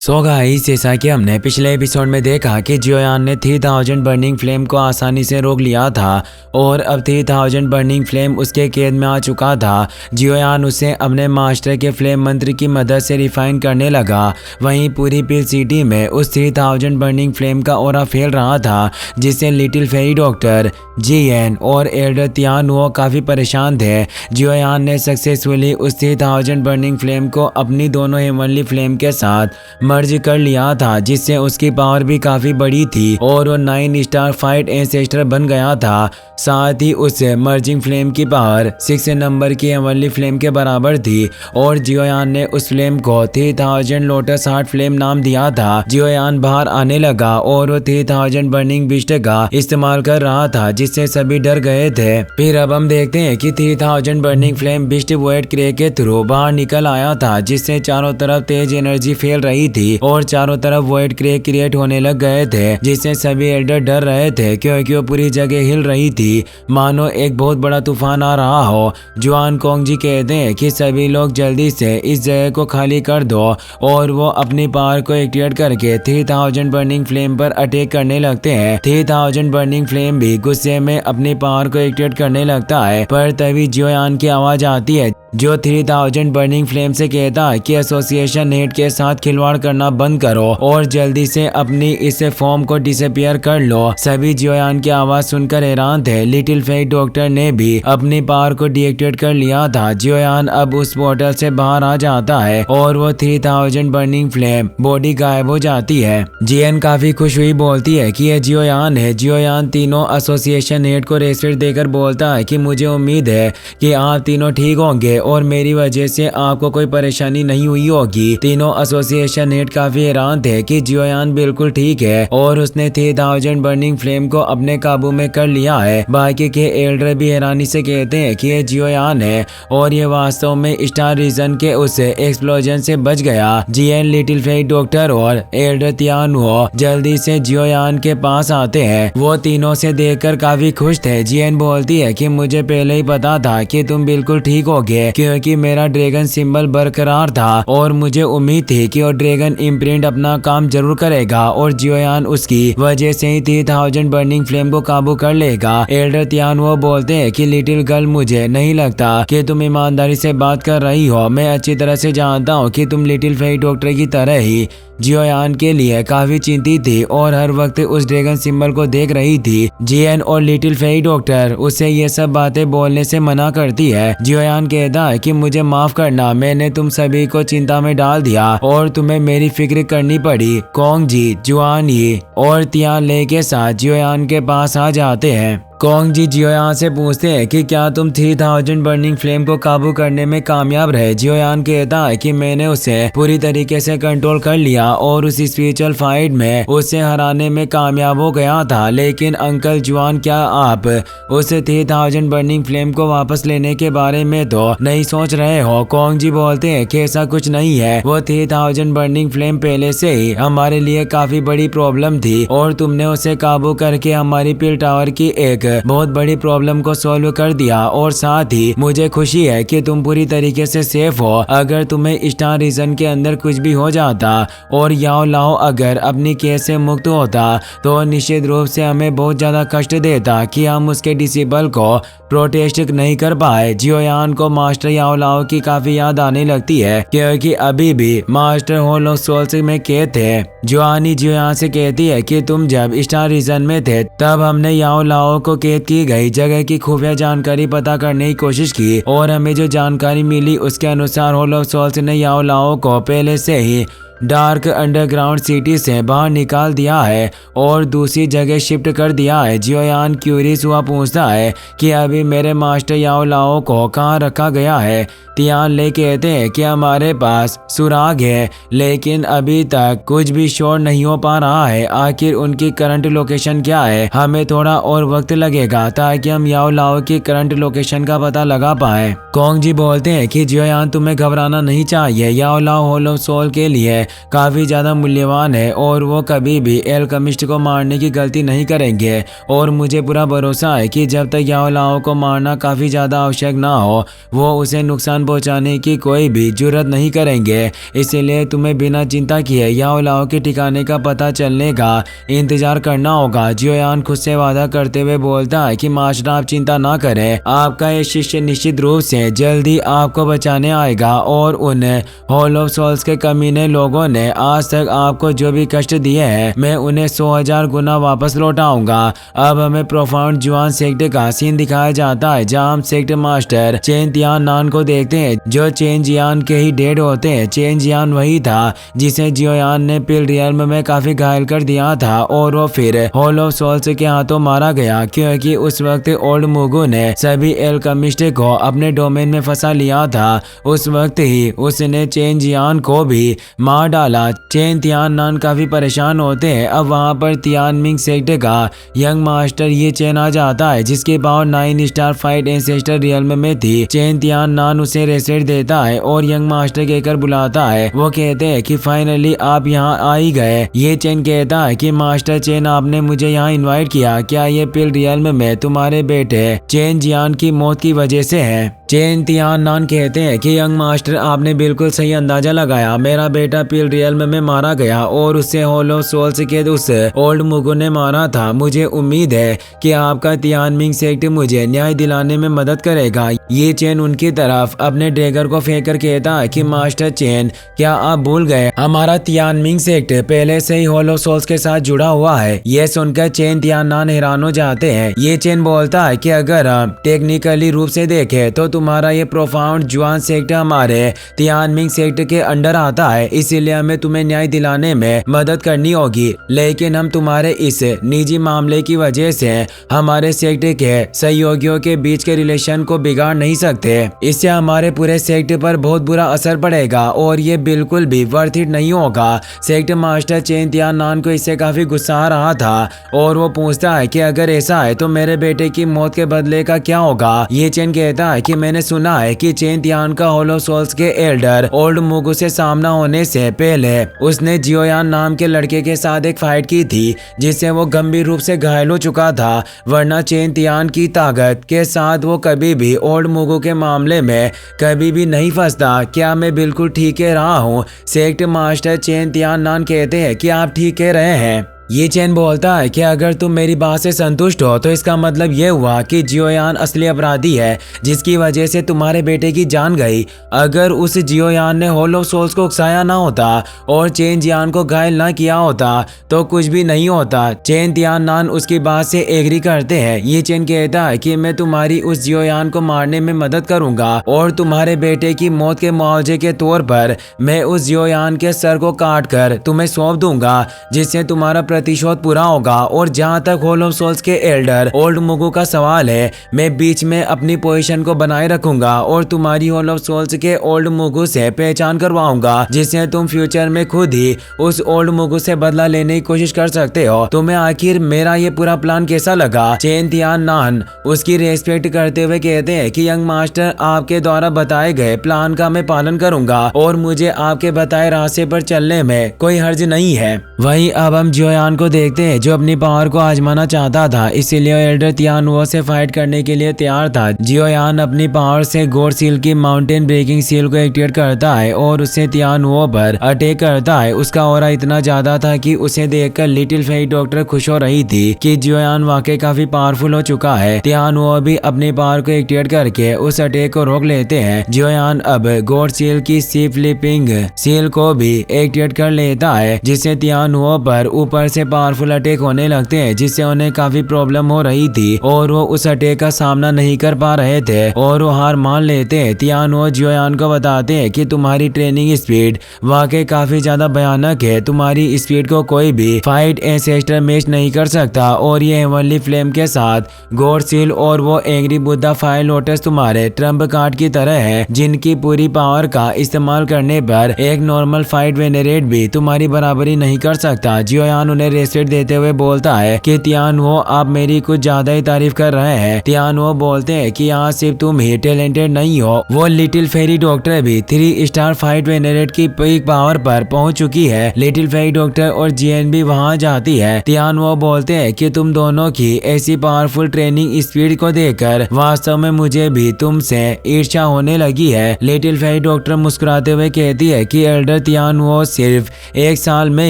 So guys, जैसा कि हमने पिछले एपिसोड में देखा कि जियोयान ने 3000 बर्निंग फ्लेम को आसानी से रोक लिया था और अब 3000 बर्निंग फ्लेम उसके कैद में आ चुका था। जियोयान उसे अपने मास्टर के फ्लेम मंत्र की मदद से रिफाइन करने लगा। वहीं पूरी पिल सिटी में उस 3000 बर्निंग फ्लेम का ऑरा फैल रहा था, जिससे लिटिल फेरी डॉक्टर, जियन और एल्डर तियान वो काफ़ी परेशान थे। जियोयान ने सक्सेसफुली उस 3000 बर्निंग फ्लेम को अपनी दोनों हेवनली फ्लेम के साथ मर्ज कर लिया था, जिससे उसकी पावर भी काफ़ी बड़ी थी और वो 9 स्टार फाइट एंसेस्टर बन गया था। साथ ही उस मर्जिंग फ्लेम की पावर 6 नंबर की हेवनली फ्लेम के बराबर थी और जियोयान ने उस फ्लेम को 3000 लोटस हार्ट फ्लेम नाम दिया था। जियोयान बाहर आने लगा और वो 3000 बर्निंग बिस्ट का इस्तेमाल कर रहा था, जिससे सभी डर गए थे। फिर अब हम देखते हैं कि 3000 बर्निंग फ्लेम बिस्ट वॉइड क्रे के थ्रू बाहर निकल आया था, जिससे चारों तरफ तेज एनर्जी फैल रही थी और चारों तरफ वॉइड क्रे क्रिएट होने लग गए थे, जिससे सभी एल्डर डर रहे थे क्योंकि वो पूरी जगह हिल रही थी मानो एक बहुत बड़ा तूफान आ रहा हो। जुआन कोंग जी कहते हैं कि सभी लोग जल्दी से इस जगह को खाली कर दो और वो अपनी पावर को एक्टिवेट करके 3000 बर्निंग फ्लेम पर अटैक करने लगते हैं। 3000 बर्निंग फ्लेम भी गुस्से में अपनी पावर को एक्टिवेट करने लगता है, पर तभी जियोयान की आवाज आती है जो 3000 बर्निंग फ्लेम से कहता है कि एसोसिएशन हेड के साथ खिलवाड़ करना बंद करो और जल्दी से अपनी इस फॉर्म को डिसअपियर कर लो। सभी जियोयान की आवाज सुनकर हैरान थे। लिटिल फेरी डॉक्टर ने भी अपनी पावर को डीएक्टिवेट कर लिया था। जियोयान अब उस पोर्टल से बाहर आ जाता है और वो 3000 बर्निंग फ्लेम बॉडी गायब हो जाती है। जियन काफी खुश हुई बोलती है कि यह जियोयान है। जियोयान तीनों एसोसिएशन हेड को रेस्पेक्ट देकर बोलता है कि मुझे उम्मीद है कि आप तीनों ठीक होंगे और मेरी वजह से आपको कोई परेशानी नहीं हुई होगी। तीनों एसोसिएशन हेड काफी हैरान थे कि जियोयान बिल्कुल ठीक है और उसने 3000 बर्निंग फ्लेम को अपने काबू में कर लिया है। बाकी के एल्डर भी हैरानी से कहते हैं कि ये जियोयान है और ये वास्तव में स्टार रीजन के उस एक्सप्लोजन से बच गया। जियन, लिटिल फेरी डॉक्टर और एल्डर तियान वो जल्दी से जियोयान के पास आते हैं। वो तीनों से देखकर काफी खुश थे। जियन बोलती है कि मुझे पहले ही पता था कि तुम बिल्कुल ठीक होगे क्योंकि मेरा ड्रैगन सिंबल बरकरार था और मुझे उम्मीद थी कि वो ड्रैगन इम्प्रिंट अपना काम जरूर करेगा और जियोयान उसकी वजह से ही 3000 बर्निंग फ्लेम को काबू कर लेगा। एल्डर तियान वो बोलते हैं कि लिटिल गर्ल, मुझे नहीं लगता कि तुम ईमानदारी से बात कर रही हो। मैं अच्छी तरह से जानता हूँ कि तुम लिटिल फेरी डॉक्टर की तरह ही जियोयान के लिए काफी चिंतित थी और हर वक्त उस ड्रैगन सिंबल को देख रही थी। जियन और लिटिल फेरी डॉक्टर उसे ये सब बातें बोलने से मना करती है। जियोयान कहता है कि मुझे माफ करना, मैंने तुम सभी को चिंता में डाल दिया और तुम्हें मेरी फिक्र करनी पड़ी। कोंग जी, जुआन यी और तियान ले के साथ जियोयान के पास आ जाते हैं। कोंग जी जियोयान से पूछते हैं कि क्या तुम 3000 बर्निंग फ्लेम को काबू करने में कामयाब रहे। जियोयान कहता है कि मैंने उसे पूरी तरीके से कंट्रोल कर लिया और उस स्पिरिचुअल फाइट में उसे हराने में कामयाब हो गया था। लेकिन अंकल जुआन, क्या आप उस 3000 बर्निंग फ्लेम को वापस लेने के बारे में तो नहीं सोच रहे हो? कोंग जी बोलते हैं कि ऐसा कुछ नहीं है। वो 3000 बर्निंग फ्लेम पहले से ही हमारे लिए काफी बड़ी प्रॉब्लम थी और तुमने उसे काबू करके हमारी पिल टावर की एक बहुत बड़ी प्रॉब्लम को सॉल्व कर दिया और साथ ही मुझे खुशी है कि तुम पूरी तरीके से सेफ हो। अगर तुम्हें स्टार रीजन के अंदर कुछ भी हो जाता और याओ लाओ अगर अपनी केस से मुक्त होता तो निश्चित रूप से हमें बहुत ज्यादा कष्ट देता कि हम उसके डिसेबल को प्रोटेस्ट नहीं कर पाए। जियोयान को मास्टर याओ लाओ की काफी याद आने लगती है क्योंकि अभी भी मास्टर होलो सोल्स में कैद थे। जुआनी जियोयान से कहती है कि तुम जब स्टार रीजन में थे तब हमने याओ लाओ को कैद की गई जगह की खुफिया जानकारी पता करने की कोशिश की और हमें जो जानकारी मिली उसके अनुसार होलो सोल्स ने याओ लाओ को पहले से ही डार्क अंडरग्राउंड सिटी से बाहर निकाल दिया है और दूसरी जगह शिफ्ट कर दिया है। जियोयान क्यूरियस हुआ पूछता है कि अभी मेरे मास्टर याओ लाओ को कहाँ रखा गया है। तियान ले कहते हैं कि हमारे पास सुराग है लेकिन अभी तक कुछ भी श्योर नहीं हो पा रहा है। आखिर उनकी करंट लोकेशन क्या है? हमें थोड़ा और वक्त लगेगा ताकि हम याओ लाओ की करंट लोकेशन का पता लगा पाए। कोंग जी बोलते हैं कि जियोयान, तुम्हें घबराना नहीं चाहिए। याओ लाओ होलो सोल के लिए काफ़ी ज़्यादा मूल्यवान है और वो कभी भी एल्केमिस्ट को मारने की गलती नहीं करेंगे। और मुझे पूरा भरोसा है कि जब तक याओ लाओ को मारना काफ़ी ज़्यादा आवश्यक ना हो, वो उसे नुकसान पहुँचाने की कोई भी जुर्रत नहीं करेंगे। इसीलिए तुम्हें बिना चिंता किए याओ लाओ के ठिकाने का पता चलने का इंतजार करना होगा। जियोयान खुद से वादा करते हुए बोलता है कि मास्टर आप चिंता ना करें, आपका ये शिष्य निश्चित रूप से जल्दी आपको बचाने आएगा और उन हॉल ऑफ सोल्स के कमीने लोगों ने आज तक आपको जो भी कष्ट दिए हैं मैं उन्हें 100,000 गुना वापस लौटाऊंगा। अब हमें प्रोफाउंड जुआन सेक्ट का सीन दिखाया जाता है जहाँ हम सेक्ट मास्टर चेन तियान नान को देखते हैं जो चेन जियान के ही डेड होते हैं। चेन जियान वही था जिसे जियोयान ने पिल रियल्म में काफी घायल कर दिया था और वो फिर हॉल ऑफ सोल्स के हाथों मारा गया क्योंकि उस वक्त ओल्ड मुगु ने सभी एल्केमिस्ट को अपने डोमेन में फंसा लिया था। उस वक्त ही उसने चेन जियान को भी मार डाला। चेन तियान नान काफी परेशान होते हैं। अब वहाँ पर तियान मिंग सेक्ट का यंग मास्टर ये चेन आ जाता है जिसकी power 9 star fight ancestor realm में थी। चेन तियान नान उसे रेसेट देता है और यंग मास्टर कहकर बुलाता है। वो कहते हैं कि फाइनली आप यहाँ आ ही गए। ये चेन कहता है कि मास्टर चेन आपने मुझे यहाँ इनवाइट किया, क्या ये पिल रियल्म में तुम्हारे बेटे चेन जियान की मौत की वजह से है? चेन तियान नान कहते हैं कि यंग मास्टर आपने बिल्कुल सही अंदाजा लगाया, मेरा बेटा पिल रियल्म में मारा गया और उससे हॉल ऑफ सोल्स के उस ओल्ड मुगु ने मारा था। मुझे उम्मीद है कि आपका तियान मिंग सेक्ट मुझे न्याय दिलाने में मदद करेगा। ये चेन उनकी तरफ अपने ड्रैगर को फेंक कर कहता है कि मास्टर चेन क्या आप भूल गए हमारा तियान मिंग सेक्ट पहले से ही हॉल ऑफ सोल्स के साथ जुड़ा हुआ है। ये सुनकर चेन तियान नान हैरान हो जाते हैं। ये चेन बोलता है कि अगर हम टेक्निकली रूप से देखें तो तुम्हारा ये प्रोफाउंड जुआन सेक्ट हमारे तियान मिंग सेक्ट के अंडर आता है, इसीलिए हमें तुम्हें न्याय दिलाने में मदद करनी होगी। लेकिन हम तुम्हारे इस निजी मामले की वजह से हमारे सेक्ट के सहयोगियों के बीच के रिलेशन को बिगाड़ नहीं सकते। इससे हमारे पूरे सेक्ट पर बहुत बुरा असर पड़ेगा और ये बिल्कुल भी वर्थ इट नहीं होगा। सेक्ट मास्टर चेन तियान नान को इससे काफी गुस्सा आ रहा था और वो पूछता है कि अगर ऐसा है तो मेरे बेटे की मौत के बदले का क्या होगा? ये चेन कहता है कि मैंने सुना है कि चेन तियान का हॉल ऑफ सोल्स के एल्डर ओल्ड मुगु से सामना होने से पहले उसने जियोयान नाम के लड़के के साथ एक फाइट की थी जिससे वो गंभीर रूप से घायल हो चुका था। वरना चेन तियान की ताकत के साथ वो कभी भी ओल्ड मुगु के मामले में कभी भी नहीं फंसता। क्या मैं बिल्कुल ठीक कह रहा हूँ? सेक्ट मास्टर चेन तियान नान कहते हैं कि आप ठीक कह रहे हैं। ये चेन बोलता है कि अगर तुम मेरी बात से संतुष्ट हो तो इसका मतलब ये हुआ कि जियोयान असली अपराधी है जिसकी वजह से तुम्हारे बेटे की जान गई। अगर उस जियोयान ने हॉल ऑफ सोल्स को उकसाया ना होता और चेन जियान को घायल ना किया होता तो कुछ भी नहीं होता। चेन तियान नान उसकी बात से एग्री करते हैं। ये चेन कहता है कि मैं तुम्हारी उस जियोयान को मारने में मदद करूंगा और तुम्हारे बेटे की मौत के मुआवजे के तौर पर मैं उस जियोयान के सर को काट कर तुम्हें सौंप दूंगा जिससे तुम्हारा प्रतिशोध पूरा होगा। और जहाँ तक हॉल ऑफ सोल्स के एल्डर ओल्ड मुगु का सवाल है, मैं बीच में अपनी पोजीशन को बनाए रखूंगा और तुम्हारी हॉल ऑफ सोल्स के ओल्ड मुगु से पहचान करवाऊंगा जिससे तुम फ्यूचर में खुद ही उस ओल्ड मुगु से बदला लेने की कोशिश कर सकते हो। तुम्हें आखिर मेरा ये पूरा प्लान कैसा लगा? चेन तियान नान उसकी रेस्पेक्ट करते हुए कहते हैं कि यंग मास्टर आपके द्वारा बताए गए प्लान का मैं पालन करूंगा और मुझे आपके बताए रास्ते पर चलने में कोई हर्ज नहीं है। वहीं अब हम जियोयान को देखते हैं जो अपनी पावर को आजमाना चाहता था, इसीलिए एल्डर तियानुओ से फाइट करने के लिए तैयार था। जियोयान अपनी पावर से गोड सील की माउंटेन ब्रेकिंग सील को एक्टिवेट करता है और उससे तियानुओ पर अटैक करता है। उसका ऑरा इतना ज्यादा था कि उसे देखकर लिटिल फेई डॉक्टर खुश हो रही थी कि जियोयान वाकई काफी पावरफुल हो चुका है। तियानुओ भी अपनी पावर को एक्टिवेट करके उस अटैक को रोक लेते हैं। जियोयान अब गोड सील की सी फ्लिपिंग सील को भी एक्टिवेट कर लेता है जिससे तियानुओ पर ऊपर से पावरफुल अटैक होने लगते हैं जिससे उन्हें काफी प्रॉब्लम हो रही थी और वो उस अटैक का सामना नहीं कर पा रहे थे और वो हार मान लेते हैं। तियानुओ जियोयान को बताते हैं कि तुम्हारी ट्रेनिंग स्पीड वाकई काफी ज्यादा भयानक है, तुम्हारी स्पीड को कोई भी फाइट एंसेस्टर मैच नहीं कर सकता और ये हेवनली फ्लेम के साथ गॉड सील और वो एंग्री बुद्धा फायर लोटस तुम्हारे ट्रम्प कार्ड की तरह है जिनकी पूरी पावर का इस्तेमाल करने पर एक नॉर्मल फाइट वेनरेट भी तुम्हारी बराबरी नहीं कर सकता। जियोयान उन्हें उन्हें रेस्पेक्ट देते हुए बोलता है कि तियानवो आप मेरी कुछ ज्यादा ही तारीफ कर रहे हैं। तियानवो बोलते हैं कि यहाँ सिर्फ तुम ही टैलेंटेड नहीं हो, वो लिटिल फेरी डॉक्टर भी 3 स्टार फाइट वेनरेट की पीक पावर पर पहुंच चुकी है। लिटिल फेरी डॉक्टर और जियन भी वहां जाती है। तियानवो बोलते हैं कि तुम दोनों की ऐसी पावरफुल ट्रेनिंग स्पीड को देखकर वास्तव में मुझे भी तुमसे ईर्ष्या होने लगी है। लिटिल फेरी डॉक्टर मुस्कुराते हुए कहती है कि एल्डर तियानवो सिर्फ 1 साल में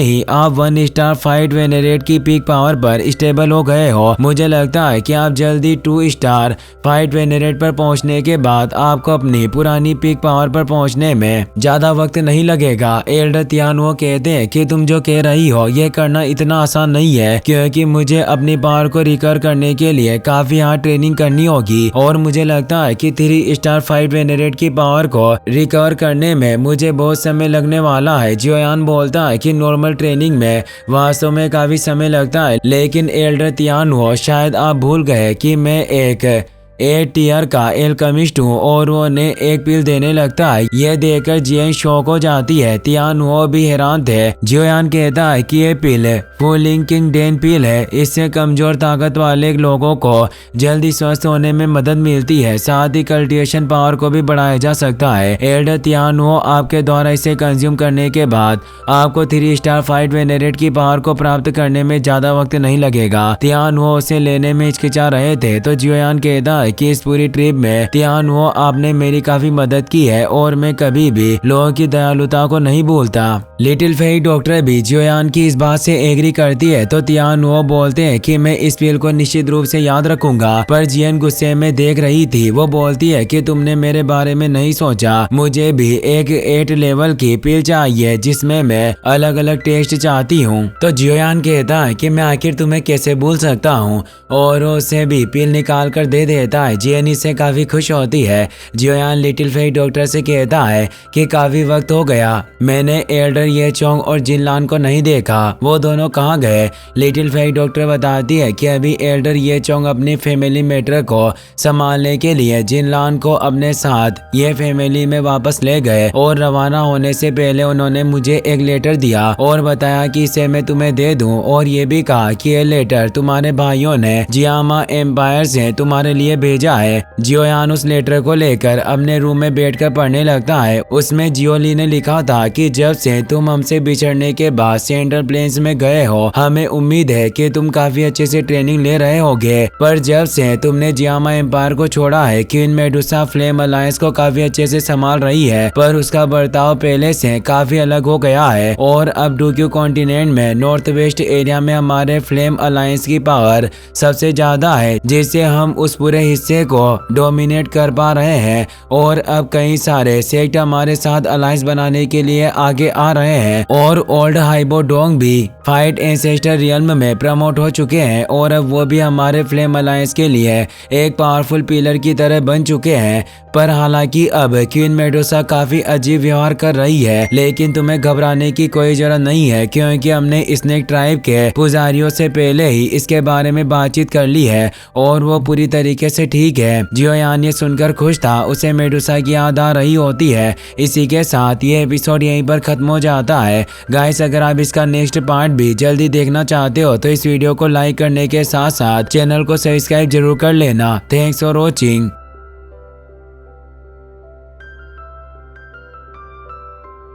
ही आप 1 स्टार फाइट वेनरेट की पीक पावर पर स्टेबल हो गए हो। मुझे लगता है कि आप जल्दी 2 स्टार फाइट वेनरेट पर पहुंचने के बाद आपको अपनी पुरानी पीक पावर पर पहुंचने में ज्यादा वक्त नहीं लगेगा। एल्डर तियानवो कहते हैं कि तुम जो कह रही हो ये करना इतना आसान नहीं है, क्योंकि मुझे अपनी पावर को रिकवर करने के लिए काफी हार्ड ट्रेनिंग करनी होगी और मुझे लगता है कि 3 स्टार फाइट वेनरेट की पावर को रिकवर करने में मुझे बहुत समय लगने वाला है। जियोयान बोलता है कि नॉर्मल ट्रेनिंग में वास्तव में काफी समय लगता है, लेकिन एल्डर तियानवो शायद आप भूल गए कि मैं एक ए टीयर का एल्केमिस्ट हूँ और वो उन्हें एक पिल देने लगता है। यह देखकर जियन शॉक हो जाती है। तियानवो भी हैरान थे। जियोयान कहता है कि ये पिल फूलिंग किंग डेन पिल है, इससे कमजोर ताकत वाले लोगों को जल्दी स्वस्थ होने में मदद मिलती है, साथ ही कल्टिवेशन पावर को भी बढ़ाया जा सकता है। एल्डर तियानवो आपके द्वारा इसे कंज्यूम करने के बाद आपको 3 स्टार फाइट वेनरेट की पावर को प्राप्त करने में ज्यादा वक्त नहीं लगेगा। तियानवो उसे लेने में हिचकिचा रहे थे तो जियोयान कहता है कि इस पूरी ट्रिप में तियानवो आपने मेरी काफी मदद की है और मैं कभी भी लोगों की दयालुता को नहीं भूलता। लिटिल फेरी डॉक्टर भी जियोयान की इस बात से एग्री करती है तो तियानवो बोलते हैं कि मैं इस पिल को निश्चित रूप से याद रखूंगा, पर जियन गुस्से में देख रही थी। वो बोलती है कि तुमने मेरे बारे में नहीं सोचा, मुझे भी एक 8 लेवल की पिल चाहिए जिसमें मैं अलग अलग टेस्ट चाहती हूँ। तो जियोयान कहता है कि मैं आखिर तुम्हें कैसे भूल सकता हूँ और उसे भी पिल निकाल कर दे देता है। जियन इससे काफी खुश होती है। जियोयान लिटिल फेरी डॉक्टर से कहता है कि काफी वक्त हो गया, मैंने एल्डर ये चोंग और जिनलान को नहीं देखा, वो दोनों कहाँ गए। लिटिल फेरी डॉक्टर बताती है कि अभी एल्डर ये चोंग अपनी फैमिली मैटर को संभालने के लिए जिनलान को अपने साथ ये फैमिली में वापस ले गए और रवाना होने से पहले उन्होंने मुझे एक लेटर दिया और बताया कि इसे मैं तुम्हें दे दूं और ये भी कहा कि ये लेटर तुम्हारे भाइयों ने जियामा एम्पायर से तुम्हारे लिए भेजा है। जियोयान उस लेटर को लेकर अपने रूम में बैठकर पढ़ने लगता है। उसमें जियोली ने लिखा था कि जब से तुम हमसे बिछड़ने के बाद सेंट्रल प्लेन्स में गए हो, हमें उम्मीद है कि तुम काफी अच्छे से ट्रेनिंग ले रहे होगे, पर जब से तुमने जियामा एम्पायर को छोड़ा है, क्वीन मेडुसा फ्लेम अलायंस को काफी अच्छे से संभाल रही है, पर उसका बर्ताव पहले से काफी अलग हो गया है और अब डोक्यू कॉन्टिनेंट में नॉर्थ वेस्ट एरिया में हमारे फ्लेम अलायंस की पावर सबसे ज्यादा है, जिससे हम उस पूरे हिस्से को डोमिनेट कर पा रहे हैं और अब कई सारे सेक्ट हमारे साथ अलायंस बनाने के लिए आगे आ रहे हैं और ओल्ड हाइबोडोंग भी फाइट एंसेस्टर रियल्म में प्रमोट हो चुके हैं और अब वो भी हमारे फ्लेम अलायंस के लिए एक पावरफुल पिलर की तरह बन चुके हैं। पर हालांकि अब क्वीन मेडुसा काफी अजीब व्यवहार कर रही है, लेकिन तुम्हें घबराने की कोई जरूरत नहीं है, क्योंकि हमने स्नेक ट्राइब के पुजारियों से पहले ही इसके बारे में बातचीत कर ली है और वो पूरी तरीके से ठीक है। जियोयान ये सुनकर खुश था, उसे मेडुसा की याद आ रही होती है। इसी के साथ ये एपिसोड यहीं पर खत्म हो जाता है। गाइस, अगर आप इसका नेक्स्ट पार्ट भी जल्दी देखना चाहते हो तो इस वीडियो को लाइक करने के साथ साथ चैनल को सब्सक्राइब जरूर कर लेना। Thanks for watching.